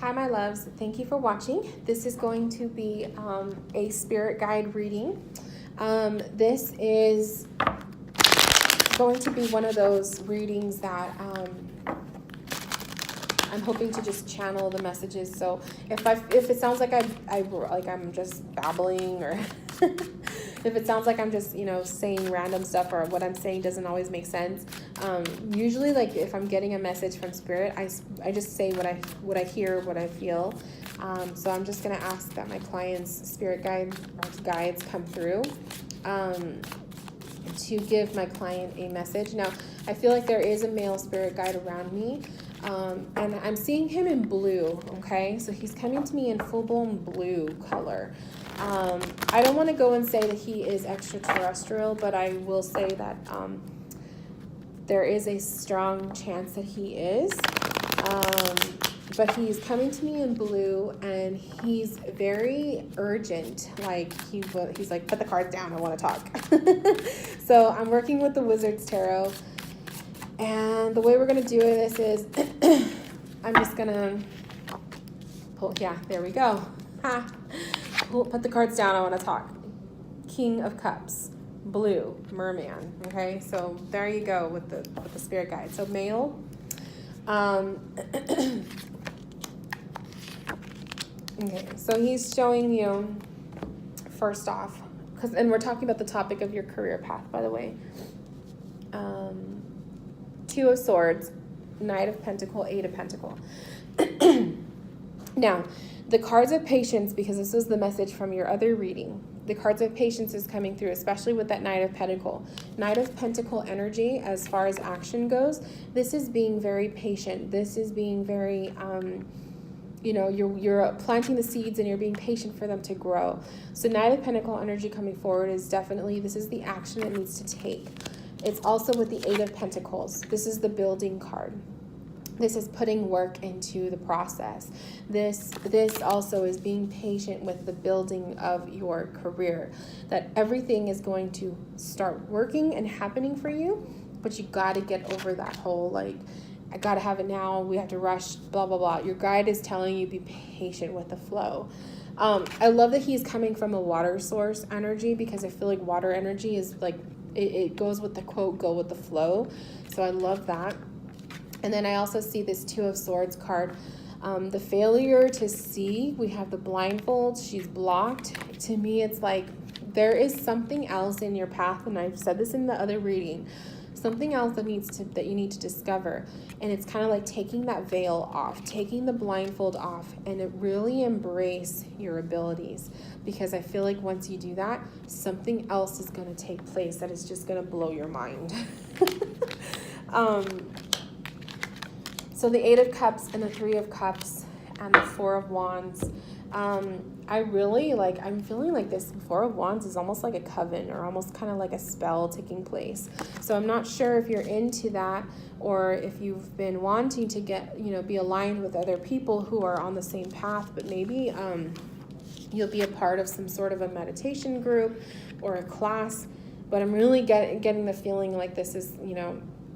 Hi, my loves. Thank you for watching. This is going to be a spirit guide reading. This is going to be one of those readings that I'm hoping to just channel the messages. So if it sounds like I'm just babbling, or if it sounds like I'm just saying random stuff, or what I'm saying doesn't always make sense, usually like if I'm getting a message from spirit, I just say what I hear, what I feel. So I'm just gonna ask that my clients' spirit guides come through to give my client a message. Now, I feel like there is a male spirit guide around me, and I'm seeing him in blue, okay? So he's coming to me in full-blown blue color. I don't want to go and say that he is extraterrestrial, but I will say that there is a strong chance that he is. But he's coming to me in blue, and he's very urgent. Like he's like, put the cards down, I want to talk. So I'm working with the Wizard's Tarot, and the way we're gonna do this is I'm just gonna pull. Yeah, there we go. Put the cards down, I want to talk. King of Cups, blue, merman. Okay, so there you go with the spirit guide. So male. Okay, so he's showing you, first off, and we're talking about the topic of your career path, by the way. Two of Swords, Knight of Pentacle, Eight of Pentacle. Now, the cards of patience, because this is the message from your other reading, the cards of patience is coming through, especially with that Knight of Pentacle. Knight of Pentacle energy, as far as action goes, this is being very patient. This is being very... you're planting the seeds and you're being patient for them to grow. So Knight of Pentacle energy coming forward is definitely, this is the action it needs to take. It's also with the Eight of Pentacles. This is the building card. This is putting work into the process. This also is being patient with the building of your career. That everything is going to start working and happening for you, but you got to get over that whole like, I gotta have it now, we have to rush, blah, blah, blah. Your guide is telling you be patient with the flow. I love that he's coming from a water source energy, because I feel like water energy is like, it goes with the quote, go with the flow. So I love that. And then I also see this Two of Swords card. The failure to see, we have the blindfold, she's blocked. To me, it's like there is something else in your path, and I've said this in the other reading, something else that you need to discover. And it's kind of like taking that veil off, taking the blindfold off, and really embrace your abilities. Because I feel like once you do that, something else is going to take place that is just going to blow your mind. So the Eight of Cups and the Three of Cups and the Four of Wands. I'm feeling like this Four of Wands is almost like a coven, or almost kind of like a spell taking place. So I'm not sure if you're into that, or if you've been wanting to get, be aligned with other people who are on the same path, but maybe you'll be a part of some sort of a meditation group or a class. But I'm really getting the feeling like this is,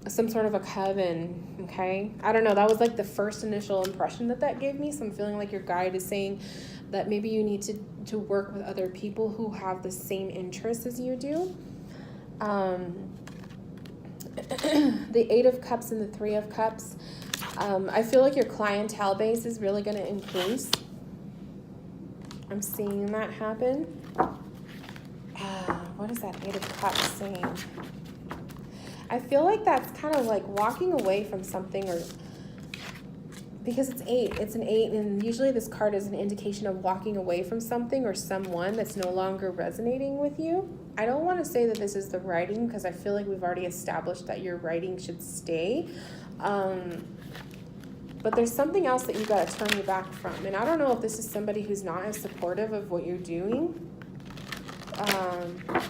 some sort of a coven, okay? I don't know, that was like the first initial impression that gave me. So I'm feeling like your guide is saying that maybe you need to work with other people who have the same interests as you do. The Eight of Cups and the Three of Cups. I feel like your clientele base is really going to increase. I'm seeing that happen. What is that Eight of Cups saying? I feel like that's kind of like walking away from something, or because it's an eight, and usually this card is an indication of walking away from something or someone that's no longer resonating with you. I don't want to say that this is the writing, because I feel like we've already established that your writing should stay. But there's something else that you got to turn you back from. And I don't know if this is somebody who's not as supportive of what you're doing.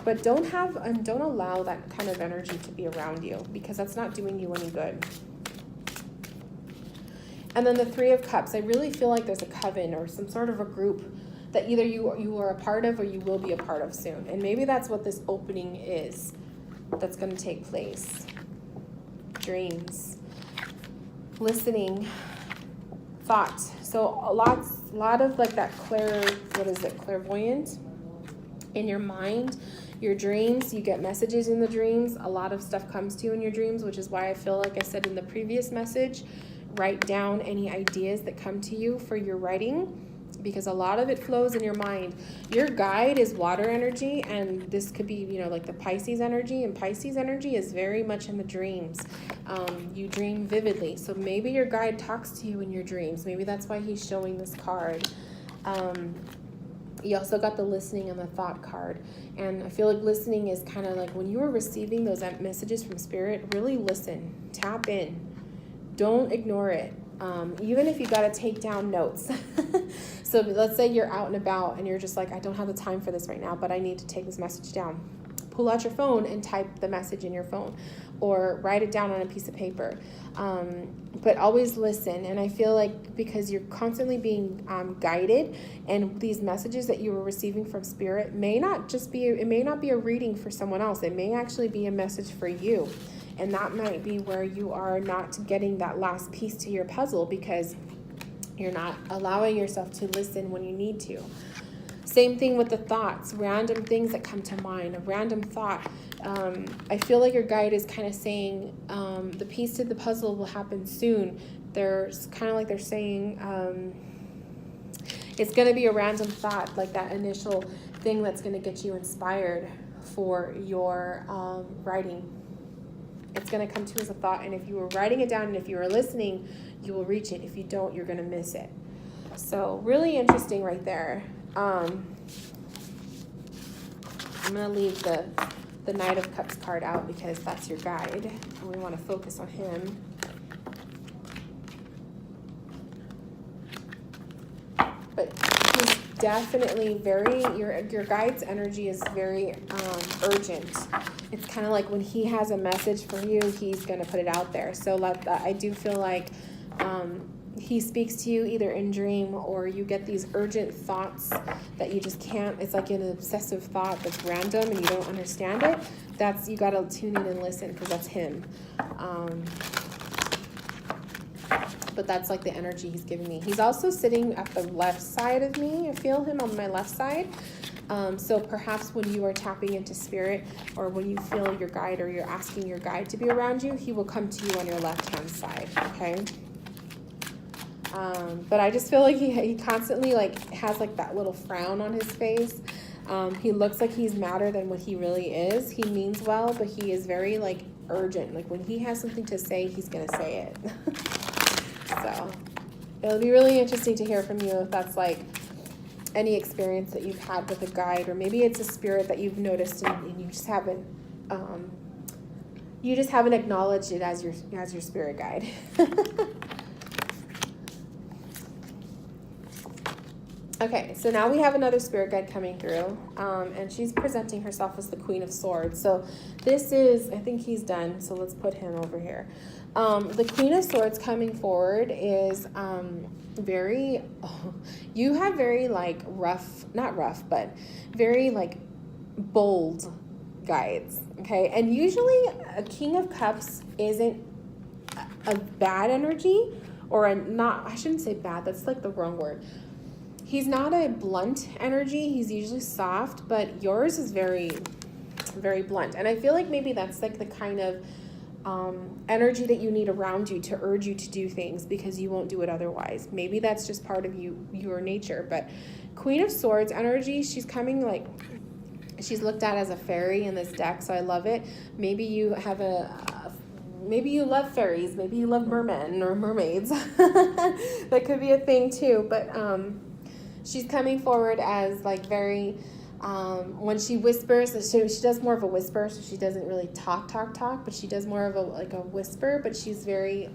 But don't allow that kind of energy to be around you, because that's not doing you any good. And then the Three of Cups, I really feel like there's a coven or some sort of a group that either you are a part of or you will be a part of soon. And maybe that's what this opening is that's going to take place. Dreams. Listening thoughts. So a lot of like that clairvoyant in your mind, your dreams. You get messages in the dreams. A lot of stuff comes to you in your dreams, which is why I feel like I said in the previous message, write down any ideas that come to you for your writing, because a lot of it flows in your mind. Your guide is water energy, and this could be, you know, like the Pisces energy, and Pisces energy is very much in the dreams. You dream vividly, so maybe your guide talks to you in your dreams. Maybe that's why he's showing this card. You also got the listening and the thought card, and I feel like listening is kind of like when you are receiving those messages from spirit, really listen, tap in, don't ignore it. Even if you got to take down notes. So let's say you're out and about and you're just like, I don't have the time for this right now, but I need to take this message down. Pull out your phone and type the message in your phone, or write it down on a piece of paper. But always listen. And I feel like because you're constantly being guided, and these messages that you were receiving from spirit may not be a reading for someone else. It may actually be a message for you. And that might be where you are not getting that last piece to your puzzle because you're not allowing yourself to listen when you need to. Same thing with the thoughts, random things that come to mind, a random thought. I feel like your guide is kind of saying the piece to the puzzle will happen soon. There's kind of like they're saying it's going to be a random thought, like that initial thing that's going to get you inspired for your writing. It's going to come to you as a thought, and if you were writing it down and if you were listening, you will reach it. If you don't, you're going to miss it. So really interesting right there. I'm going to leave the Knight of Cups card out because that's your guide, and we want to focus on him. But he's definitely your guide's energy is very urgent. It's kind of like when he has a message for you, he's going to put it out there. So I do feel like he speaks to you either in dream, or you get these urgent thoughts that you just can't. It's like an obsessive thought that's random and you don't understand it. You got to tune in and listen, because that's him. But that's like the energy he's giving me. He's also sitting at the left side of me. I feel him on my left side. So perhaps when you are tapping into spirit, or when you feel your guide, or you're asking your guide to be around you, he will come to you on your left-hand side, okay? But I just feel like he constantly like has like that little frown on his face. He looks like he's madder than what he really is. He means well, but he is very like urgent. Like when he has something to say, he's going to say it. So it'll be really interesting to hear from you if that's like any experience that you've had with a guide, or maybe it's a spirit that you've noticed and you just haven't acknowledged it as your spirit guide. Okay, so now we have another spirit guide coming through, and she's presenting herself as the Queen of Swords. So this is, I think he's done, so let's put him over here. The Queen of Swords coming forward is you have very like not rough, but very like bold guides, okay? And usually a King of Cups isn't a bad energy, or I shouldn't say bad, that's like the wrong word. He's not a blunt energy. He's usually soft, but yours is very, very blunt. And I feel like maybe that's like the kind of energy that you need around you to urge you to do things because you won't do it otherwise. Maybe that's just part of your nature. But Queen of Swords energy, she's coming like, she's looked at as a fairy in this deck, so I love it. Maybe you have maybe you love fairies. Maybe you love mermen or mermaids. That could be a thing too. But she's coming forward as like very, when she whispers, she does more of a whisper, so she doesn't really talk, but she does more of a whisper, but she's very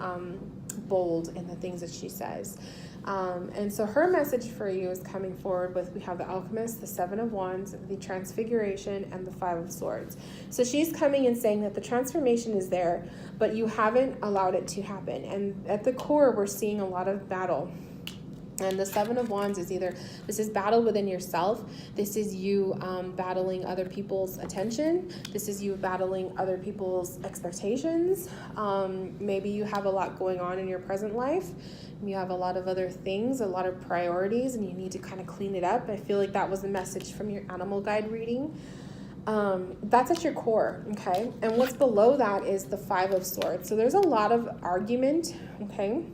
bold in the things that she says. And so her message for you is coming forward with, we have the Alchemist, the Seven of Wands, the Transfiguration, and the Five of Swords. So she's coming and saying that the transformation is there, but you haven't allowed it to happen. And at the core, we're seeing a lot of battle. And the Seven of Wands is either, this is battle within yourself. This is you battling other people's attention. This is you battling other people's expectations. Maybe you have a lot going on in your present life. You have a lot of other things, a lot of priorities, and you need to kind of clean it up. I feel like that was the message from your animal guide reading. That's at your core, okay? And what's below that is the Five of Swords. So there's a lot of argument, okay?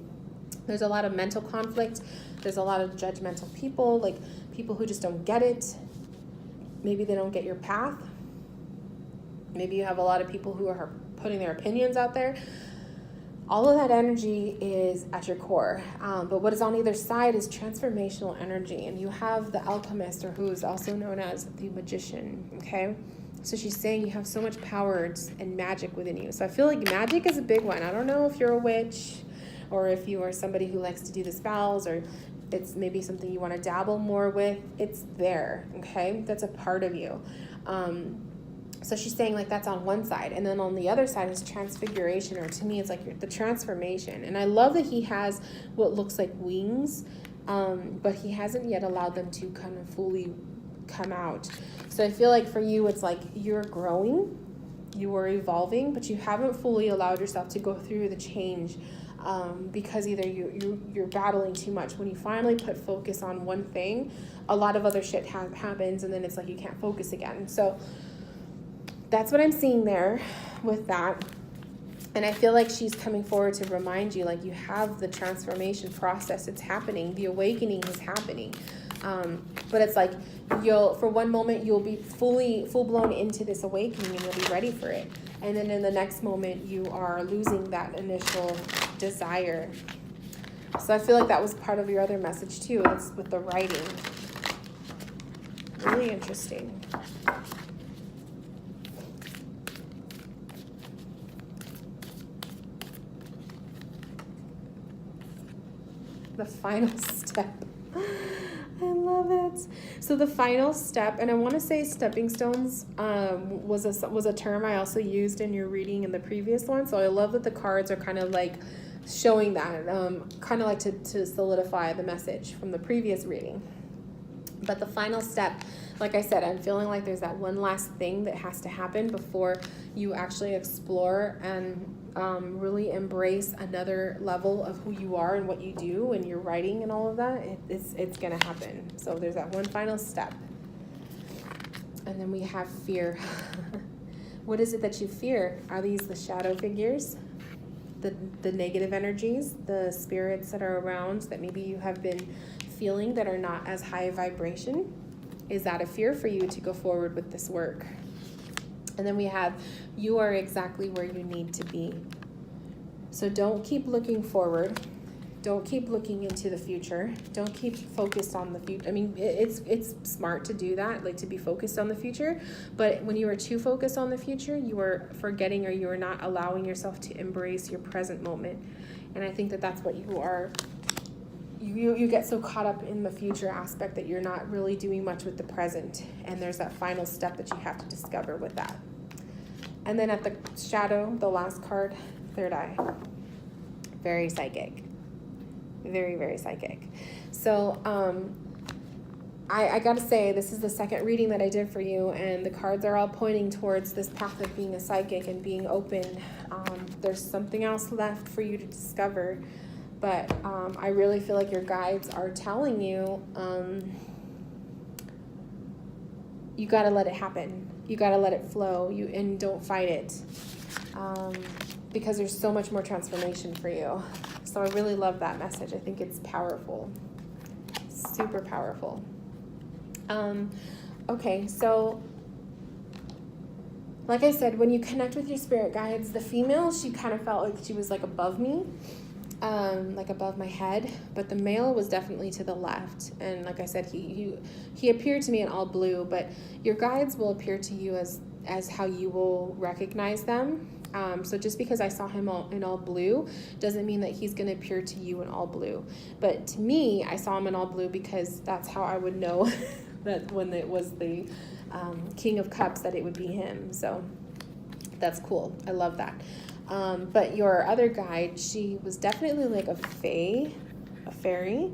There's a lot of mental conflict. There's a lot of judgmental people, like people who just don't get it. Maybe they don't get your path. Maybe you have a lot of people who are putting their opinions out there. All of that energy is at your core. But what is on either side is transformational energy. And you have the alchemist, or who is also known as the magician, okay? So she's saying you have so much power and magic within you. So I feel like magic is a big one. I don't know if you're a witch, or if you are somebody who likes to do the spells, or it's maybe something you want to dabble more with. It's there, okay? That's a part of you. So she's saying like that's on one side. And then on the other side is transfiguration, or to me it's like the transformation. And I love that he has what looks like wings, but he hasn't yet allowed them to kind of fully come out. So I feel like for you, it's like you're growing, you are evolving, but you haven't fully allowed yourself to go through the change. Because either you're battling too much. When you finally put focus on one thing, a lot of other shit happens, and then it's like you can't focus again. So that's what I'm seeing there with that. And I feel like she's coming forward to remind you, like, you have the transformation process. It's happening. The awakening is happening. But it's like for one moment you'll be full blown into this awakening, and you'll be ready for it. And then in the next moment you are losing that initial desire. So I feel like that was part of your other message too. It's with the writing. Really interesting. The final step. I love it. So the final step, and I want to say stepping stones was a term I also used in your reading in the previous one. So I love that the cards are kind of like showing that, kind of like to solidify the message from the previous reading. But the final step, like I said, I'm feeling like there's that one last thing that has to happen before you actually explore and really embrace another level of who you are and what you do and your writing and all of that. It's going to happen. So there's that one final step. And then we have fear. What is it that you fear? Are these the shadow figures? The negative energies, the spirits that are around that maybe you have been feeling that are not as high vibration? Is that a fear for you to go forward with this work? And then we have, you are exactly where you need to be. So don't keep looking forward. Don't keep looking into the future. Don't keep focused on the future. I mean, it's smart to do that, like to be focused on the future. But when you are too focused on the future, you are forgetting, or you are not allowing yourself to embrace your present moment. And I think that that's what you are. You get so caught up in the future aspect that you're not really doing much with the present. And there's that final step that you have to discover with that. And then at the shadow, the last card, third eye. Very psychic. Very, very psychic. So I gotta say, this is the second reading that I did for you, and the cards are all pointing towards this path of being a psychic and being open. There's something else left for you to discover, but I really feel like your guides are telling you, you gotta let it happen. You gotta let it flow. And don't fight it, because there's so much more transformation for you. So I really love that message. I think it's powerful, super powerful. Okay, so like I said, when you connect with your spirit guides, the female, she kind of felt like she was like above me, like above my head, but the male was definitely to the left. And like I said, he appeared to me in all blue, but your guides will appear to you as how you will recognize them. So just because I saw him in all blue doesn't mean that he's going to appear to you in all blue. But to me, I saw him in all blue because that's how I would know that when it was the King of Cups, that it would be him. So that's cool. I love that. But your other guide, she was definitely like a fairy.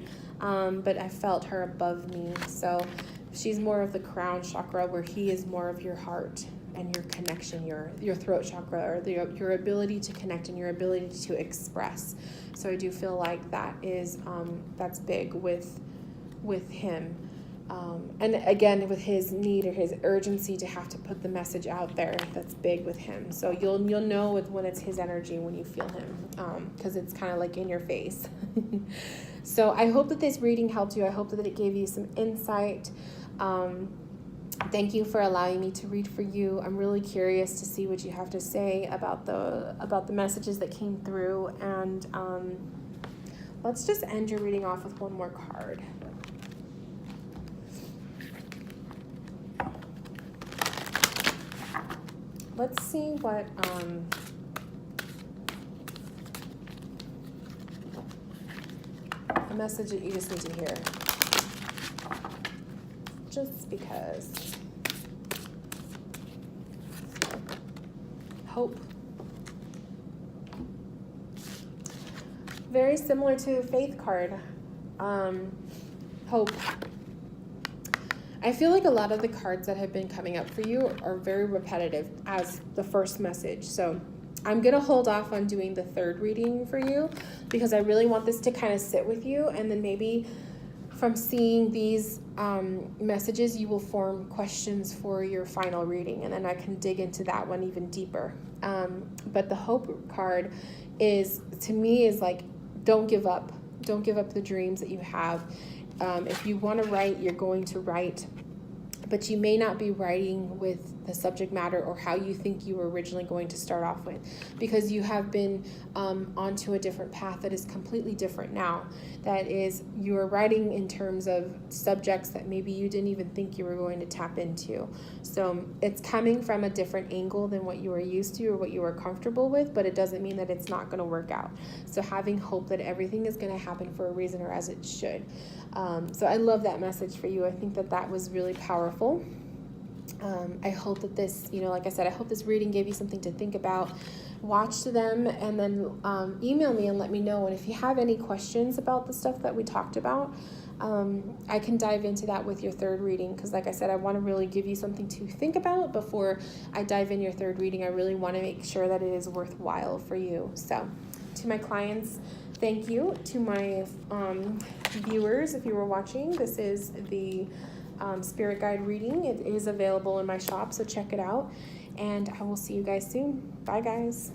but I felt her above me. So she's more of the crown chakra, where he is more of your heart and your connection, your throat chakra, or your ability to connect and your ability to express. So I do feel like that is that's big with him. And again, with his need or his urgency to have to put the message out there, that's big with him. So you'll know when it's his energy, when you feel him, because it's kind of like in your face. So I hope that this reading helped you. I hope that it gave you some insight. Thank you for allowing me to read for you. I'm really curious to see what you have to say about the messages that came through. And let's just end your reading off with one more card. Let's see what a message that you just need to hear. Just because. Hope. Very similar to the Faith card. Hope. I feel like a lot of the cards that have been coming up for you are very repetitive as the first message. So I'm going to hold off on doing the third reading for you because I really want this to kind of sit with you. And then maybe from seeing these messages, you will form questions for your final reading. And then I can dig into that one even deeper. But the hope card is, to me, is like, don't give up. Don't give up the dreams that you have. If you want to write, you're going to write, but you may not be writing with the subject matter or how you think you were originally going to start off with, because you have been onto a different path that is completely different now. That is, you are writing in terms of subjects that maybe you didn't even think you were going to tap into. So it's coming from a different angle than what you were used to or what you were comfortable with, but it doesn't mean that it's not going to work out. So having hope that everything is going to happen for a reason, or as it should. So I love that message for you. I think that was really powerful. I hope that this, like I said, I hope this reading gave you something to think about. Watch them and then email me and let me know. And if you have any questions about the stuff that we talked about, I can dive into that with your third reading, because like I said, I want to really give you something to think about before I dive in your third reading. I really want to make sure that it is worthwhile for you. So to my clients, thank you. To my viewers, if you were watching, this is the Spirit Guide reading. It is available in my shop, so check it out. And I will see you guys soon. Bye, guys.